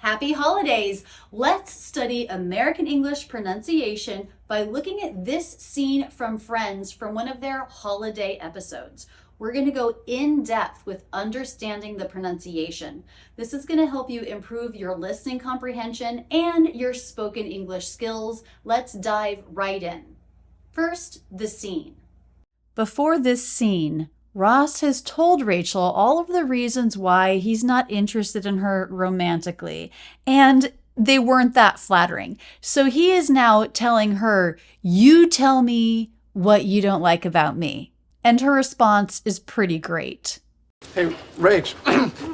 Happy holidays! Let's study American English pronunciation by looking at this scene from Friends from one of their holiday episodes. We're going to go in depth with understanding the pronunciation. This is going to help you improve your listening comprehension and your spoken English skills. Let's dive right in. First, the scene. Before this scene, Ross has told Rachel all of the reasons why he's not interested in her romantically, and they weren't that flattering. So he is now telling her, "You tell me what you don't like about me." And her response is pretty great. Hey, Rach,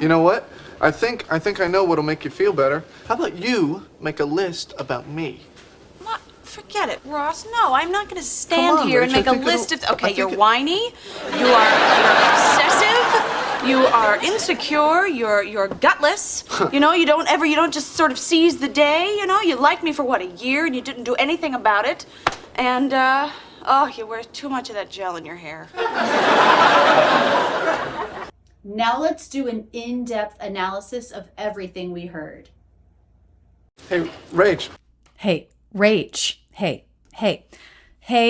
you know what? I think I know what'll make you feel better. How about you make a list about me? What? Forget it, Ross. No, I'm not going to stand here Rach, and make a list of... Okay, you're whiny, you're obsessive, you are insecure, you're gutless. You know, you don't just sort of seize the day, you know? You liked me for, what, a year, and you didn't do anything about it. And, oh, you wear too much of that gel in your hair. Now let's do an in-depth analysis of everything we heard. Hey, Rach. Hey, Rach. Hey,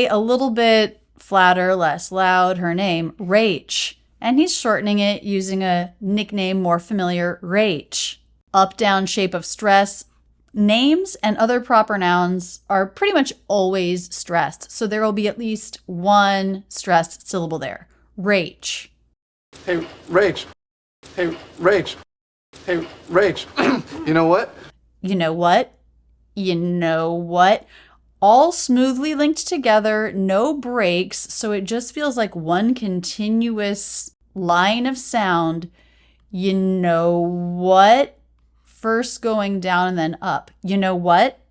a little bit flatter, less loud, her name, Rach. And he's shortening it using a nickname more familiar, Rach. Up, down, shape of stress. Names and other proper nouns are pretty much always stressed. So there will be at least one stressed syllable there. Rach. Hey, Rach. Hey, Rach. Hey, Rach. You know what? You know what? You know what? All smoothly linked together, no breaks, so it just feels like one continuous line of sound. You know what? First going down and then up. You know what?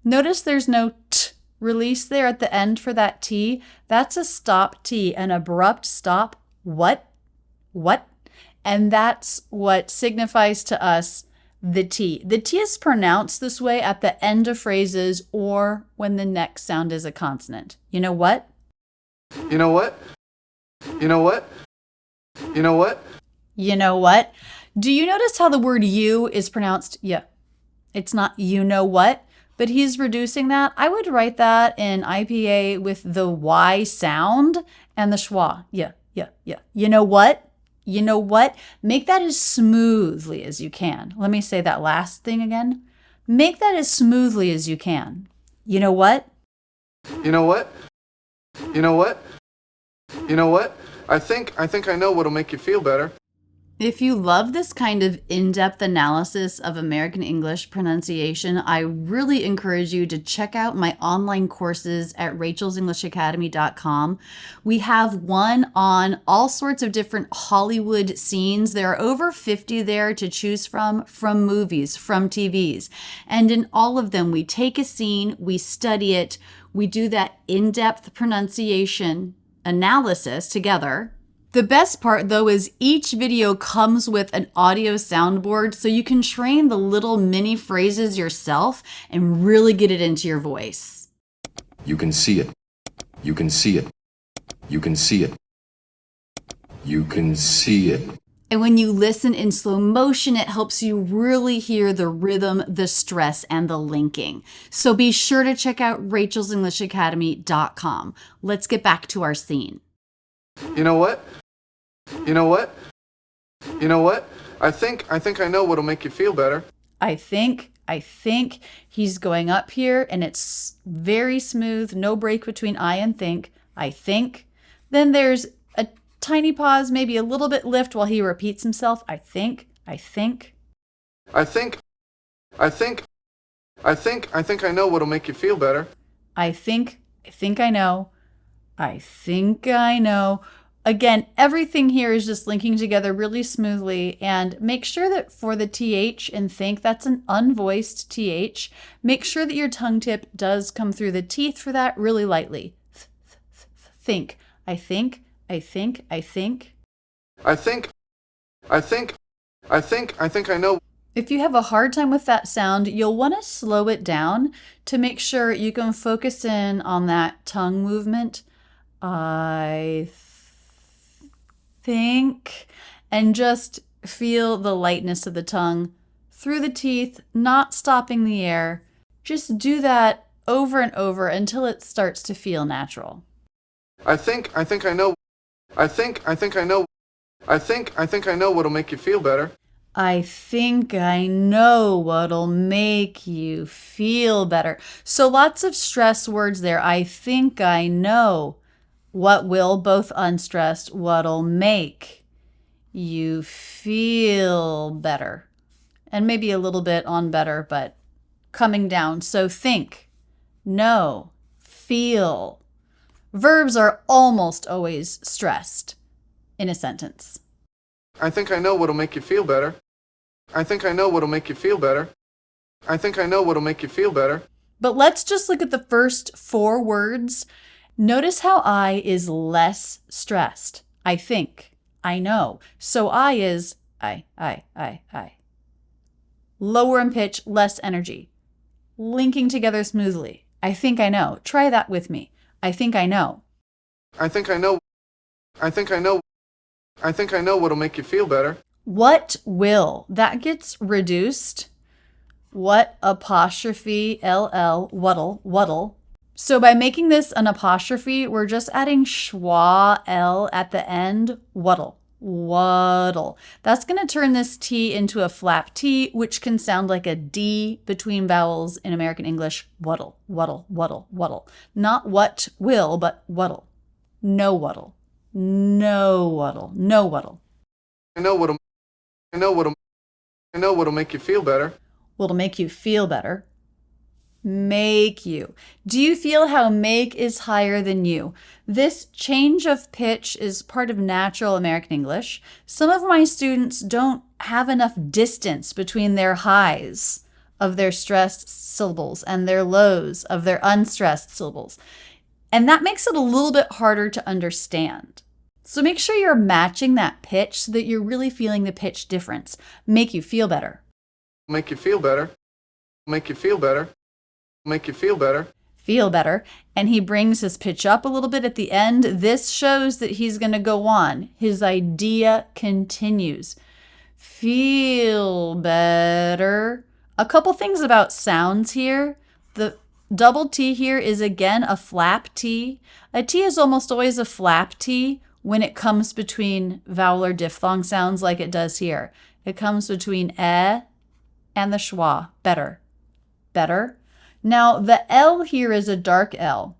Notice there's no t release there at the end for that T. That's a stop T, an abrupt stop. What? And that's what signifies to us the T. The T is pronounced this way at the end of phrases or when the next sound is a consonant. You know what? You know what? You know what? You know what? You know what? Do you notice how the word you is pronounced yeah? It's not you know what, but he's reducing that. I would write that in IPA with the Y sound and the schwa. Yeah. You know what? You know what? Make that as smoothly as you can. Let me say that last thing again. Make that as smoothly as you can. You know what? You know what? You know what? You know what? I think I know what'll make you feel better. If you love this kind of in-depth analysis of American English pronunciation, I really encourage you to check out my online courses at rachelsenglishacademy.com. We have one on all sorts of different Hollywood scenes. There are over 50 there to choose from movies, from TVs. And in all of them, we take a scene, we study it, we do that in-depth pronunciation analysis together. The best part, though, is each video comes with an audio soundboard so you can train the little mini phrases yourself and really get it into your voice. You can see it. You can see it. You can see it. You can see it. And when you listen in slow motion, it helps you really hear the rhythm, the stress, and the linking. So be sure to check out rachelsenglishacademy.com. Let's get back to our scene. You know what? You know what? You know what? I think I know what'll make you feel better. I think he's going up here and it's very smooth, no break between I and think. I think. Then there's a tiny pause, maybe a little bit lift while he repeats himself. I think. I think I know what'll make you feel better. I think I know. Again, everything here is just linking together really smoothly, and make sure that for the TH in think, that's an unvoiced TH, make sure that your tongue tip does come through the teeth for that really lightly. Think. I think I know. If you have a hard time with that sound, you'll want to slow it down to make sure you can focus in on that tongue movement. I think, and just feel the lightness of the tongue through the teeth, not stopping the air. Just do that over and over until it starts to feel natural. I think I know what'll make you feel better. I think I know what'll make you feel better. So lots of stress words there. I think I know. What will, both unstressed, what'll make you feel better. And maybe a little bit on better, but coming down. So think, know, feel. Verbs are almost always stressed in a sentence. I think I know what'll make you feel better. I think I know what'll make you feel better. I think I know what'll make you feel better. But let's just look at the first 4 words. Notice how I is less stressed. I think, I know. So I is I. Lower in pitch, less energy. Linking together smoothly. I think I know. Try that with me. I think I know. I think I know what'll make you feel better. What will? That gets reduced. What apostrophe LL, what'll. So by making this an apostrophe, we're just adding schwa L at the end, what'll. That's going to turn this T into a flap T, which can sound like a D between vowels in American English. What'll. Not what will, but what'll. No what'll. I know what'll make you feel better. What'll make you feel better. Make you. Do you feel how make is higher than you? This change of pitch is part of natural American English. Some of my students don't have enough distance between their highs of their stressed syllables and their lows of their unstressed syllables. And that makes it a little bit harder to understand. So make sure you're matching that pitch so that you're really feeling the pitch difference. Make you feel better. Make you feel better. Make you feel better. Make you feel better. Feel better. And he brings his pitch up a little bit at the end. This shows that he's going to go on. His idea continues. Feel better. A couple things about sounds here. The double T here is again a flap T. A T is almost always a flap T when it comes between vowel or diphthong sounds like it does here. It comes between and the schwa. Better. Now, the L here is a dark L.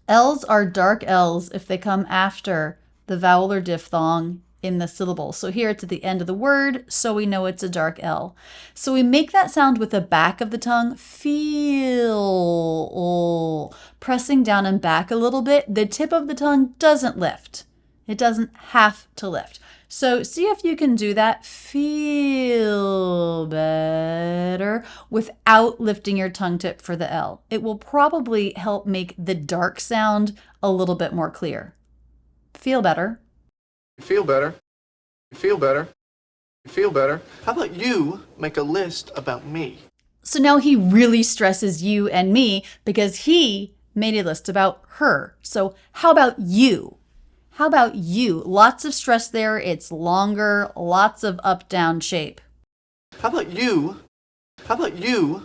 L's are dark L's if they come after the vowel or diphthong in the syllable. So here it's at the end of the word, so we know it's a dark L. So we make that sound with the back of the tongue, feel, pressing down and back a little bit. The tip of the tongue doesn't lift. It doesn't have to lift. So see if you can do that, feel better, without lifting your tongue tip for the L. It will probably help make the dark sound a little bit more clear. Feel better. Feel better. Feel better. Feel better. How about you make a list about me? So now he really stresses you and me because he made a list about her. So how about you? How about you? Lots of stress there. It's longer, lots of up-down shape. How about you? How about you?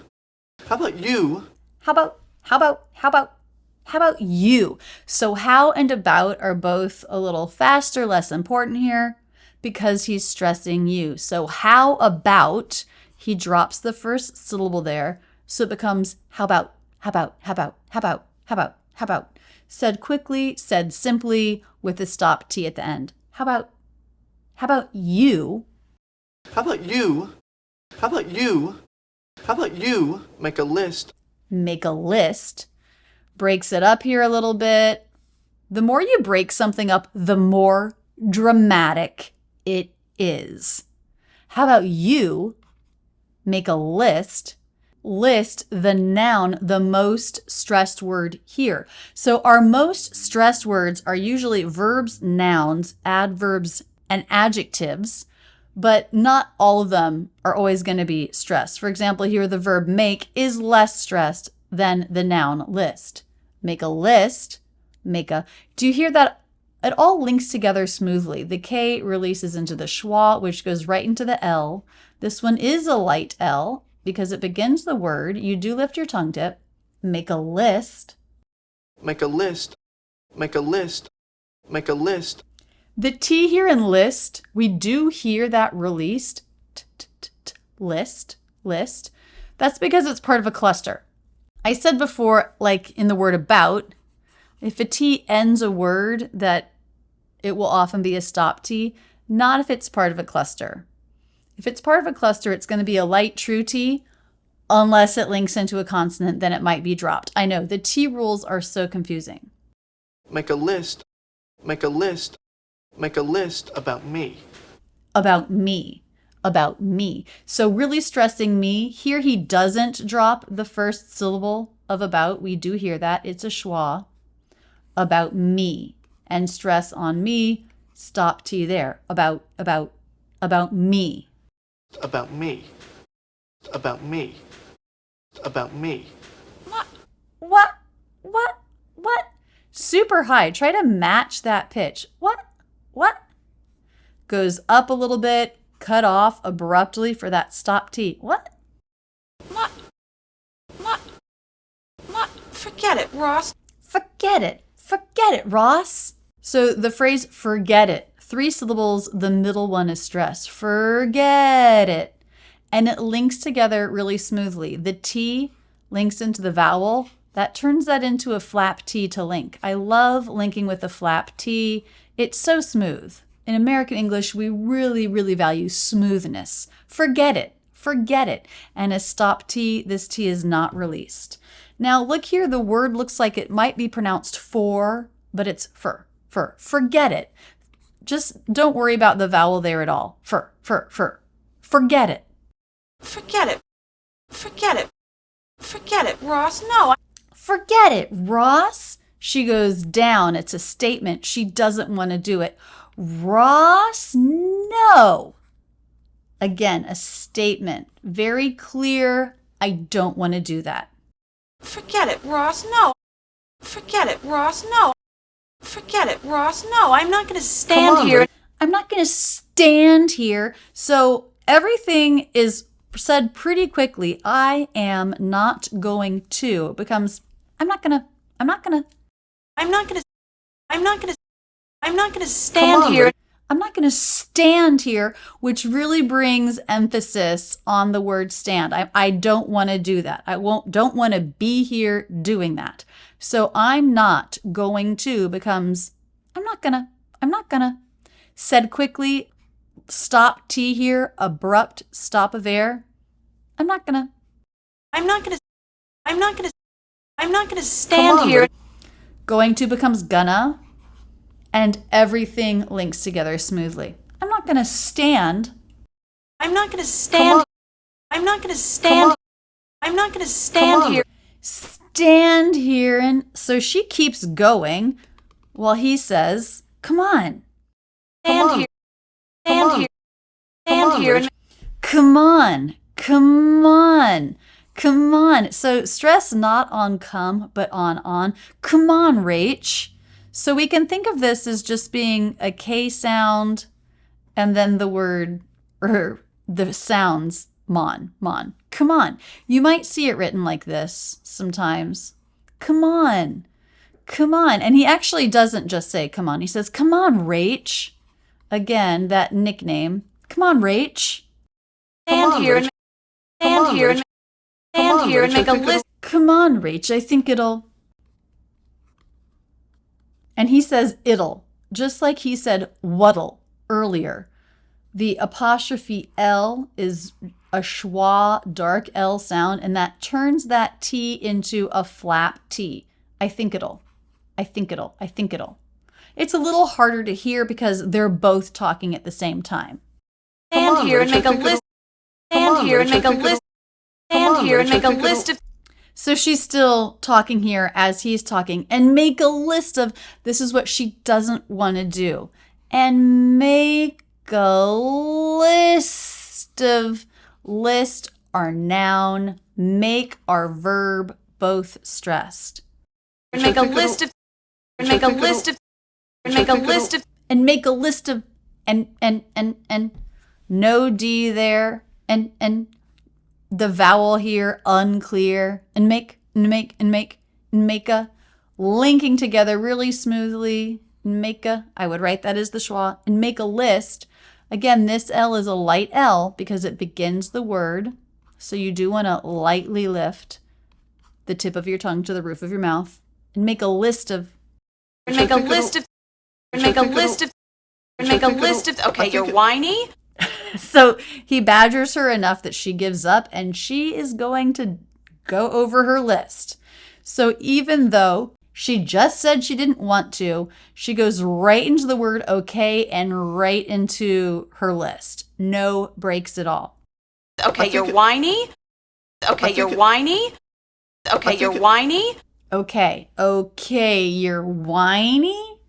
How about you? How about you? So how and about are both a little faster, less important here because he's stressing you. So how about, he drops the first syllable there. So it becomes how about. Said quickly, said simply with a stop T at the end. How about you? How about you? How about you? How about you make a list? Make a list. Breaks it up here a little bit. The more you break something up, the more dramatic it is. How about you make a list? List, the noun, the most stressed word here. So our most stressed words are usually verbs, nouns, adverbs, and adjectives, but not all of them are always going to be stressed. For example, here the verb make is less stressed than the noun list. Make a list, do you hear that? It all links together smoothly. The K releases into the schwa, which goes right into the L. This one is a light L because it begins the word. You do lift your tongue tip. Make a list. Make a list. Make a list. Make a list. The T here in list, we do hear that released. List, list. That's because it's part of a cluster. I said before, like in the word about, if a T ends a word, that it will often be a stop T, not if it's part of a cluster. If it's part of a cluster, it's going to be a light true T, unless it links into a consonant, then it might be dropped. I know, the T rules are so confusing. Make a list. Make a list. Make a list about me. About me. About me. So really stressing me. Here he doesn't drop the first syllable of about. We do hear that. It's a schwa. About me. And stress on me. Stop T there. About me. About me. About me. About me. What? Super high. Try to match that pitch. What? Goes up a little bit, cut off abruptly for that stop T. What? Forget it, Ross. Forget it, Ross. So the phrase forget it, 3 syllables, the middle one is stressed. Forget it. And it links together really smoothly. The T links into the vowel. That turns that into a flap T to link. I love linking with a flap T. It's so smooth. In American English, we really, really value smoothness. Forget it. And a stop T, this T is not released. Now look here, the word looks like it might be pronounced for, but it's fur. Forget it. Just don't worry about the vowel there at all. Fur. Forget it. Forget it, Ross. No. Forget it, Ross. She goes down. It's a statement. She doesn't want to do it. Ross, no. Again, a statement. Very clear. I don't want to do that. Forget it, Ross. No. Forget it, Ross. No. Forget it, Ross. No. I'm not going to stand here. I'm not going to stand here. So everything is said pretty quickly. I am not going to. It becomes, I'm not going to stand here. I'm not going to stand here, which really brings emphasis on the word stand. I don't want to do that. Don't want to be here doing that. So I'm not going to becomes I'm not gonna. Said quickly, stop T here, abrupt stop of air. I'm not gonna stand here. Going to becomes gonna, and everything links together smoothly. I'm not going to stand. I'm not going to stand here. Stand here. And so she keeps going while he says, come on. Stand here. Come on. So stress not on come, but on. Come on, Rach. So we can think of this as just being a K sound and then the word or the sounds mon. Come on. You might see it written like this sometimes. Come on. And he actually doesn't just say come on. He says, come on, Rach. Again, that nickname. Come on, Rach. Stand here and make a list. Come on, Rach. I think it'll. And he says it'll, just like he said what'll earlier. The apostrophe L is a schwa, dark L sound, and that turns that T into a flap T. I think it'll. It's a little harder to hear because they're both talking at the same time. Stand here and make a list. Stand here and make a list of. So she's still talking here as he's talking, and make a list of, this is what she doesn't want to do. And make a list of, list our noun, make our verb, both stressed. And make a list of, and make a list of, and no D there. And the vowel here, unclear. And make a, linking together really smoothly. I would write that as the schwa. And make a list. Again, this L is a light L because it begins the word. So you do want to lightly lift the tip of your tongue to the roof of your mouth. And make a list of. Make a list of. Make a list of. Make a list of. Okay, you're whiny. So he badgers her enough that she gives up and she is going to go over her list. So even though she just said she didn't want to, she goes right into the word okay and right into her list. No breaks at all. Okay, you're whiny. Okay, you're whiny. Okay, you're whiny. Okay, you're whiny.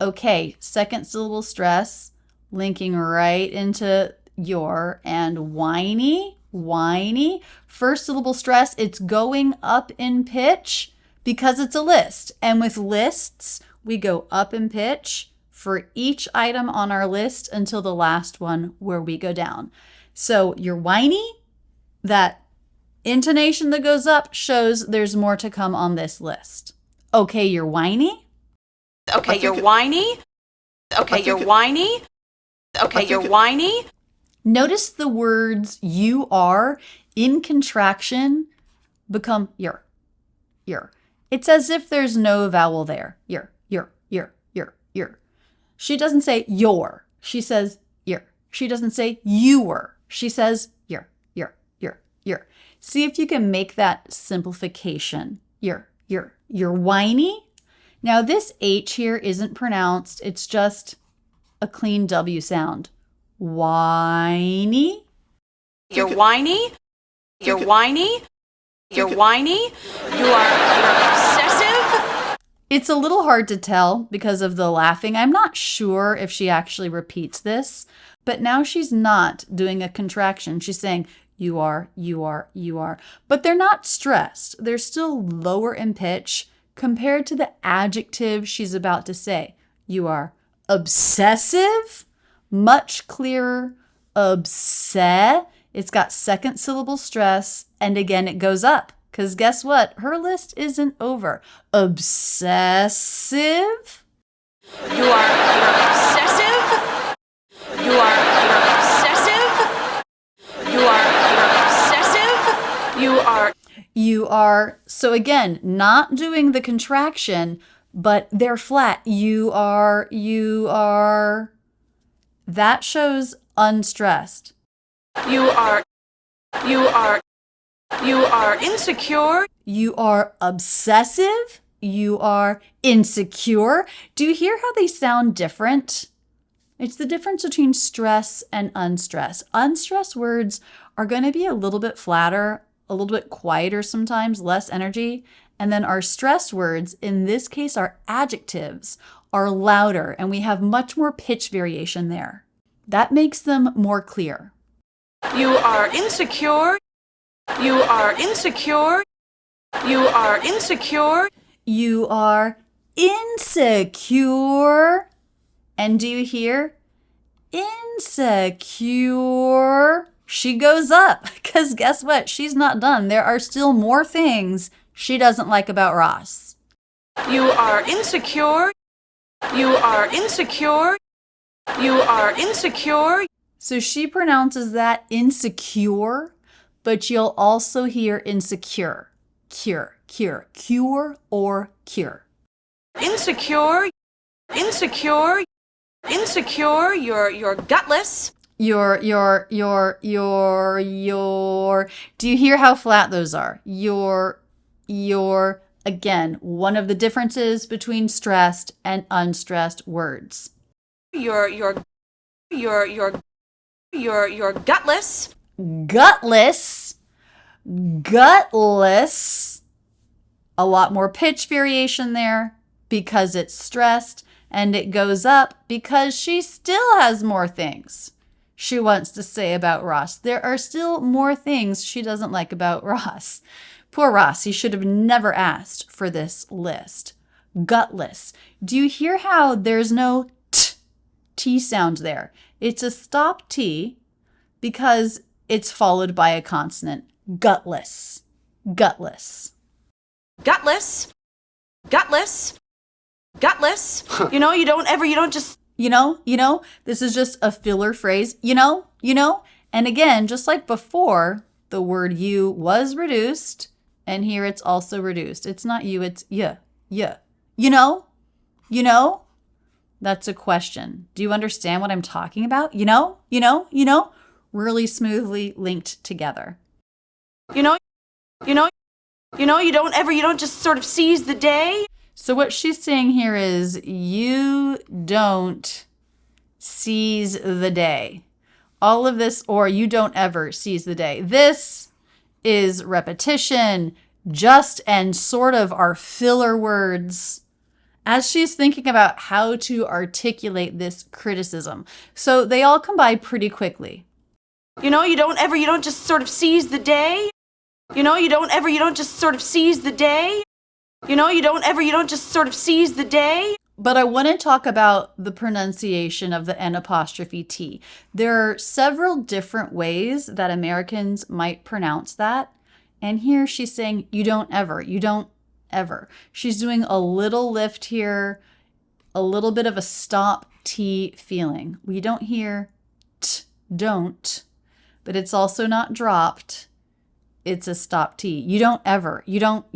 Okay, second syllable stress, linking right into your, and whiny. First syllable stress, it's going up in pitch because it's a list. And with lists, we go up in pitch for each item on our list until the last one where we go down. So you're whiny, that intonation that goes up shows there's more to come on this list. Okay, you're whiny. Okay, you're whiny. Okay, you're whiny. Okay, you're whiny. Notice the words you are in contraction become your. It's as if there's no vowel there. Your. She doesn't say your. She says your. She doesn't say your. She says your. See if you can make that simplification. You're whiny. Now this H here isn't pronounced. It's just a clean W sound. Whiny. You're whiny. You're whiny. You're whiny. You're obsessive. It's a little hard to tell because of the laughing. I'm not sure if she actually repeats this, but now she's not doing a contraction. She's saying, you are. But they're not stressed. They're still lower in pitch compared to the adjective she's about to say. You are obsessive, much clearer. Obsess. It's got second syllable stress, and again it goes up. Because guess what? Her list isn't over. Obsessive. You're obsessive. You're obsessive. You are. So again, not doing the contraction, but they're flat. You are. That shows unstressed. You are insecure. You are obsessive. You are insecure. Do you hear how they sound different? It's the difference between stress and unstressed. Unstressed words are going to be a little bit flatter, a little bit quieter sometimes, less energy. And then our stressed words, in this case, our adjectives, are louder and we have much more pitch variation there. That makes them more clear. You are insecure. You are insecure. You are insecure. You are insecure. And do you hear? Insecure. She goes up because guess what? She's not done. There are still more things she doesn't like about Ross. You are insecure. You are insecure. You are insecure. So she pronounces that insecure, but you'll also hear insecure. Cure or cure. Insecure. You're gutless. Your. Do you hear how flat those are? Your. Again, one of the differences between stressed and unstressed words. You're gutless. Gutless. A lot more pitch variation there because it's stressed, and it goes up because she still has more things she wants to say about Ross. There are still more things she doesn't like about Ross. Poor Ross, he should have never asked for this list. Gutless. Do you hear how there's no T sound there? It's a stop T because it's followed by a consonant. Gutless. Gutless. Gutless. Gutless. Gutless. You know, you don't just... This is just a filler phrase. And again, just like before, the word you was reduced, and here it's also reduced. It's not you, it's yeah. You know? That's a question. Do you understand what I'm talking about? You know? Really smoothly linked together. You don't just sort of seize the day. So what she's saying here is you don't seize the day. All of this, or you don't ever seize the day. This is repetition, just and sort of are filler words as she's thinking about how to articulate this criticism. So they all come by pretty quickly. You don't just sort of seize the day. You don't just sort of seize the day. You don't just sort of seize the day. But I want to talk about the pronunciation of the N apostrophe T. There are several different ways that Americans might pronounce that. And here she's saying, you don't ever. She's doing a little lift here, a little bit of a stop T feeling. We don't hear t, don't, but it's also not dropped. It's a stop T. You don't ever. You don't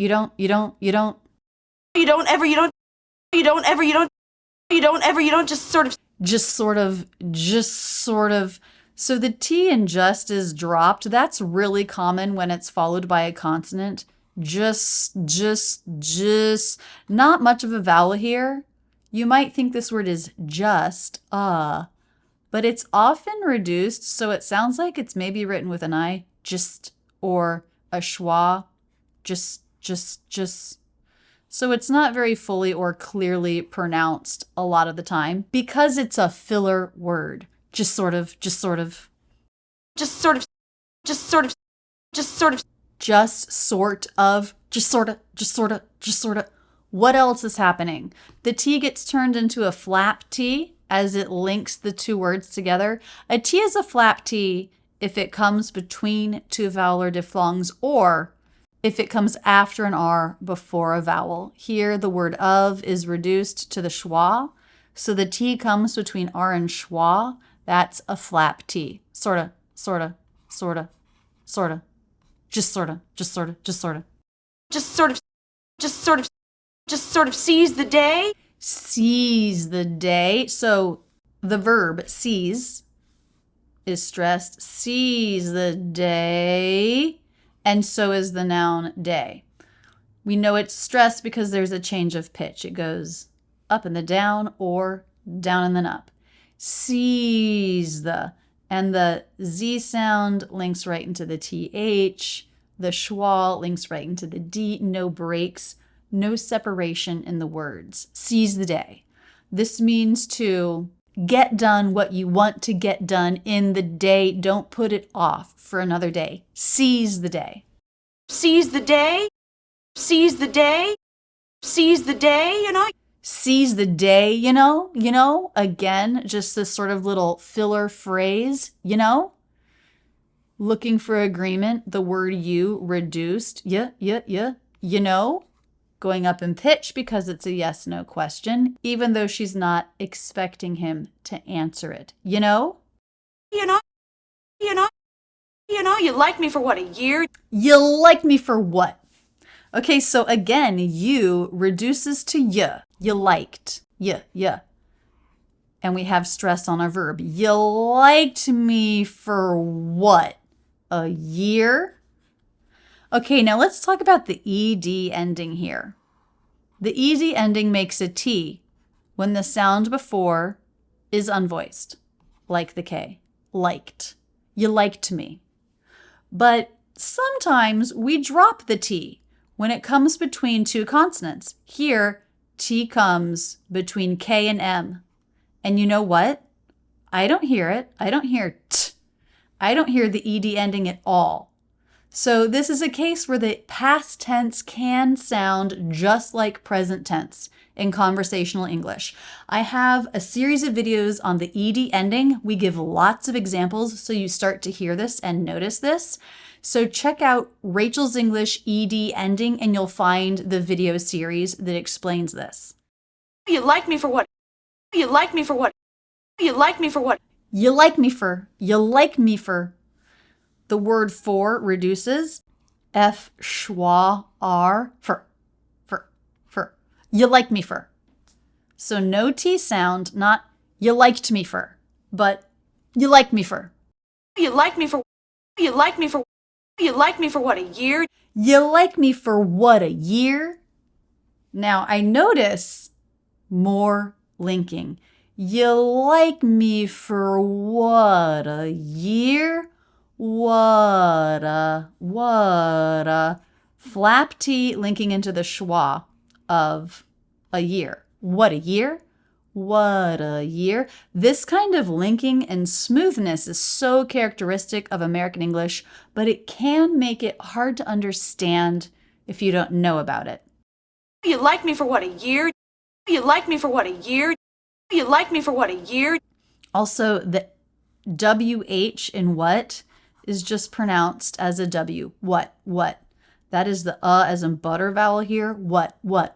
just sort of. So the T in just is dropped. That's really common when it's followed by a consonant. Just. Not much of a vowel here. You might think this word is just, but it's often reduced, so it sounds like it's maybe written with an I, just, or a schwa, just. So it's not very fully or clearly pronounced a lot of the time because it's a filler word. Just sort of. What else is happening? The T gets turned into a flap T as it links the two words together. A T is a flap T if it comes between two vowel or diphthongs, or if it comes after an R before a vowel. Here, the word of is reduced to the schwa, so the T comes between R and schwa. That's a flap T. Sorta. Just sort of seize the day. Seize the day. So the verb seize is stressed. Seize the day. And so is the noun day. We know it's stressed because there's a change of pitch. It goes up in the down or down and then up. Seize the. And the Z sound links right into the TH. The schwa links right into the D. No breaks, no separation in the words. Seize the day. This means to get done what you want to get done in the day. Don't put it off for another day. Seize the day. Seize the day. Seize the day. Seize the day, Seize the day, again, just this sort of little filler phrase, looking for agreement, the word you reduced, going up in pitch because it's a yes, no question, even though she's not expecting him to answer it, You like me for what, a year? You like me for what? Okay, so again, you reduces to y. You liked. Yeah. And we have stress on our verb. You liked me for what? A year? Okay, now let's talk about the ED ending here. The ED ending makes a T when the sound before is unvoiced, like the K. Liked. You liked me. But sometimes we drop the T when it comes between two consonants. Here, T comes between K and M. And you know what? I don't hear it. I don't hear T. I don't hear the ED ending at all. So this is a case where the past tense can sound just like present tense in conversational English. I have a series of videos on the ed ending. We give lots of examples so you start to hear this and notice this. So check out Rachel's English ed ending and you'll find the video series that explains this. You like me for what? You like me for what? You like me for what? You like me for. You like me for. The word for reduces. F, schwa, r, for. You like me for. So no T sound, not you liked me for, but you like me for. You like me for. You like me for. You like me for what, a year? You like me for what, a year? Now I notice more linking. You like me for what, a year? What a. Flap T linking into the schwa of a year. What a year? What a year. This kind of linking and smoothness is so characteristic of American English, but it can make it hard to understand if you don't know about it. You like me for what, a year? You like me for what, a year? You like me for what, a year? Also, the WH in what is just pronounced as a W. What. That is the as in butter vowel here. What a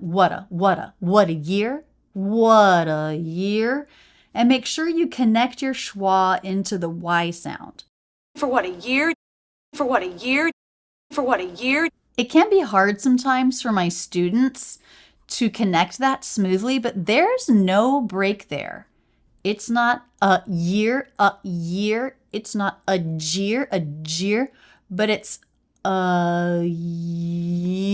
year. What a year. And make sure you connect your schwa into the Y sound. For what, a year? For what, a year? For what, a year? It can be hard sometimes for my students to connect that smoothly, but there's no break there. It's not a year. It's not a jeer, but it's a year.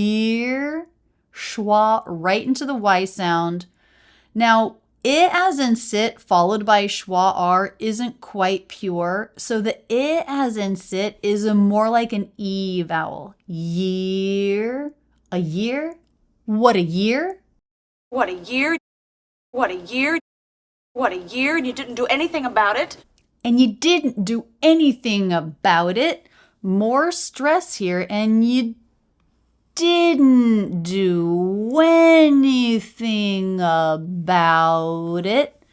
Schwa right into the Y sound. Now, it as in sit followed by schwa r isn't quite pure, so the it as in sit is more like an E vowel. Year. A year? What a year? What a year? What a year? What a year, and you didn't do anything about it. And you didn't do anything about it. More stress here, and you didn't do anything about it.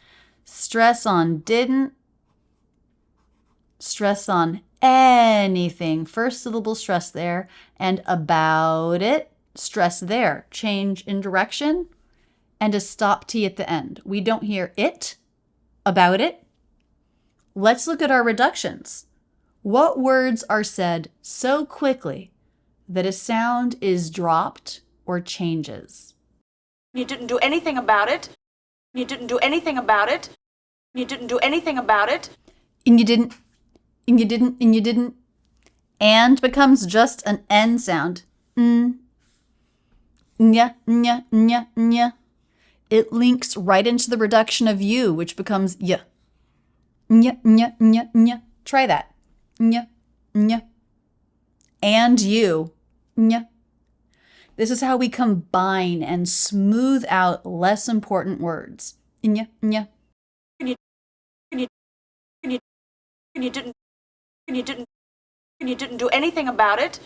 Stress on didn't. Stress on anything. First syllable stress there. And about it. Stress there. Change in direction. And a stop T at the end. We don't hear it, about it. Let's look at our reductions. What words are said so quickly that a sound is dropped or changes? You didn't do anything about it. You didn't do anything about it. You didn't do anything about it. And you didn't, and you didn't, and you didn't. And becomes just an N sound. Nya, nya, nya, nya. It links right into the reduction of you, which becomes y. Nya, nya, nya, nya. Try that. Nya, nya. And you. Nya. This is how we combine and smooth out less important words. Nya, nya. You didn't do anything about it.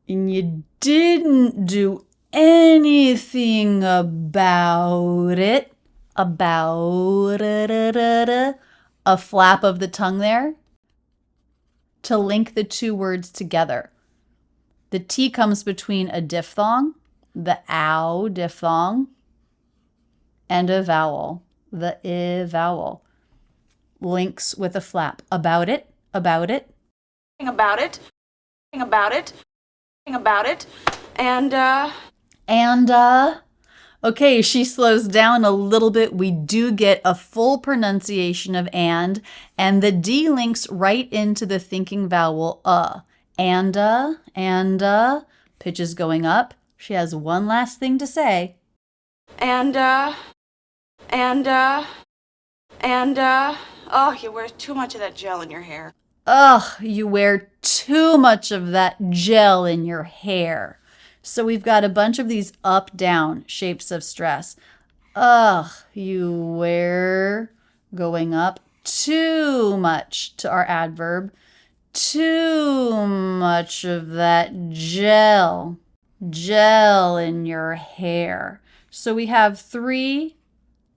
And you didn't do anything about it. About it. A flap of the tongue there to link the two words together. The T comes between a diphthong, the ow diphthong, and a vowel, the I vowel. Links with a flap. About it, about it. About it, about it, about it, and okay, she slows down a little bit. We do get a full pronunciation of and the D links right into the thinking vowel and pitch is going up. She has one last thing to say. Oh, you wear too much of that gel in your hair. Ugh, you wear too much of that gel in your hair. So we've got a bunch of these up-down shapes of stress. Ugh, you wear going up too much to our adverb. Too much of that gel in your hair. So we have 3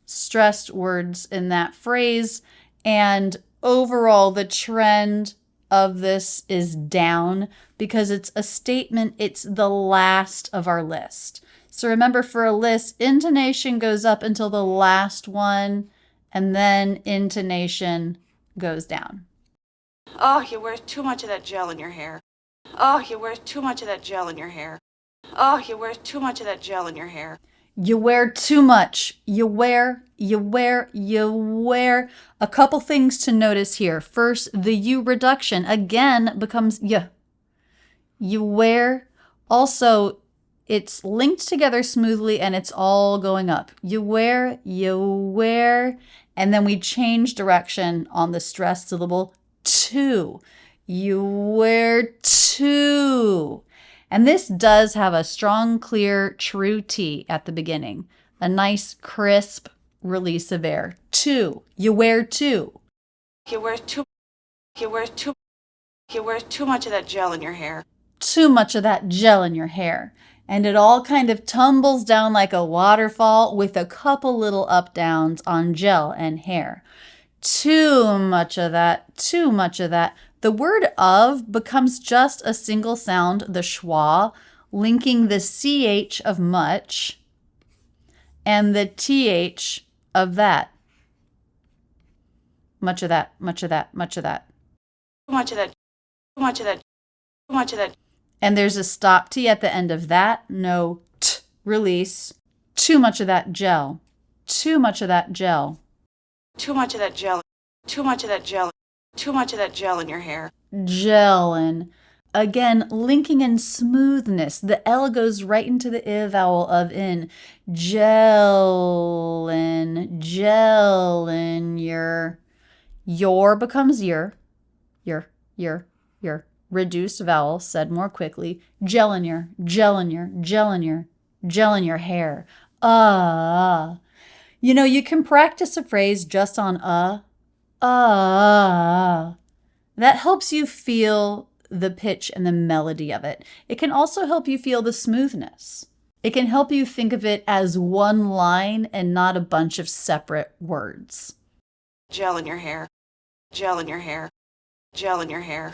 stressed words in that phrase, and overall the trend of this is down because it's a statement. It's the last of our list. So remember, for a list, intonation goes up until the last one, and then intonation goes down. Oh, you wear too much of that gel in your hair. Oh, you wear too much of that gel in your hair. Oh, you wear too much of that gel in your hair. You wear too much. You wear. A couple things to notice here. First, the U reduction again becomes y. You wear. Also, it's linked together smoothly and it's all going up. You wear. And then we change direction on the stressed syllable to. You wear to. And this does have a strong, clear, true T at the beginning. A nice, crisp release of air. To. You wear to. You wear too much of that gel in your hair. Too much of that gel in your hair. And it all kind of tumbles down like a waterfall with a couple little up downs on gel and hair. Too much of that. Too much of that. The word of becomes just a single sound, the schwa, linking the ch of much and the th of that. Much of that, much of that, much of that. Too much of that. Too much of that. Too much of that. And there's a stop T at the end of that. No t release. Too much of that gel. Too much of that gel. Too much of that gel. Too much of that gel. Too much of that gel in your hair. Gelin. Again, linking in smoothness. The L goes right into the I vowel of in. Gelin. Your becomes your. Reduced vowel, said more quickly. Gel in your hair. You know, you can practice a phrase just on That helps you feel the pitch and the melody of it. It can also help you feel the smoothness. It can help you think of it as one line and not a bunch of separate words. Gel in your hair. Gel in your hair. Gel in your hair.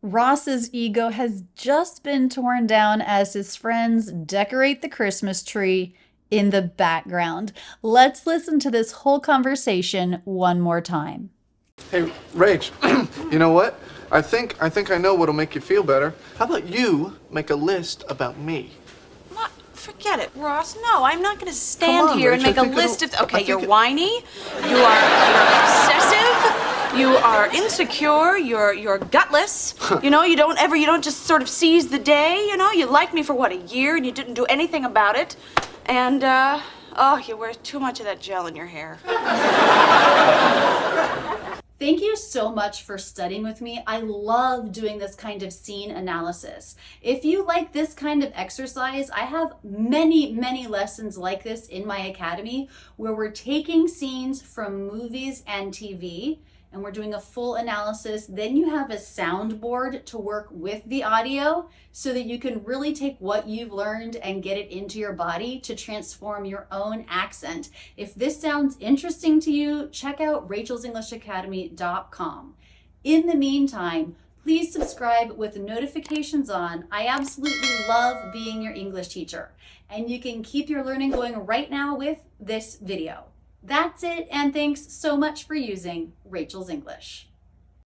Ross's ego has just been torn down as his friends decorate the Christmas tree in the background. Let's listen to this whole conversation one more time. Hey, Rach, you know what? I think I know what'll make you feel better. How about you make a list about me? What? Forget it, Ross. No, I'm not going to stand here and Rach, make a list of... Okay, you're whiny. You're obsessive. You are insecure. You're gutless. You know, you don't just sort of seize the day. You know, you liked me for what, a year, and you didn't do anything about it. And you wear too much of that gel in your hair. Thank you so much for studying with me. I love doing this kind of scene analysis. If you like this kind of exercise, I have many, many lessons like this in my academy where we're taking scenes from movies and TV and we're doing a full analysis. Then you have a soundboard to work with the audio so that you can really take what you've learned and get it into your body to transform your own accent. If this sounds interesting to you, check out rachelsenglishacademy.com. In the meantime, please subscribe with notifications on. I absolutely love being your English teacher, and you can keep your learning going right now with this video. That's it, and thanks so much for using Rachel's English.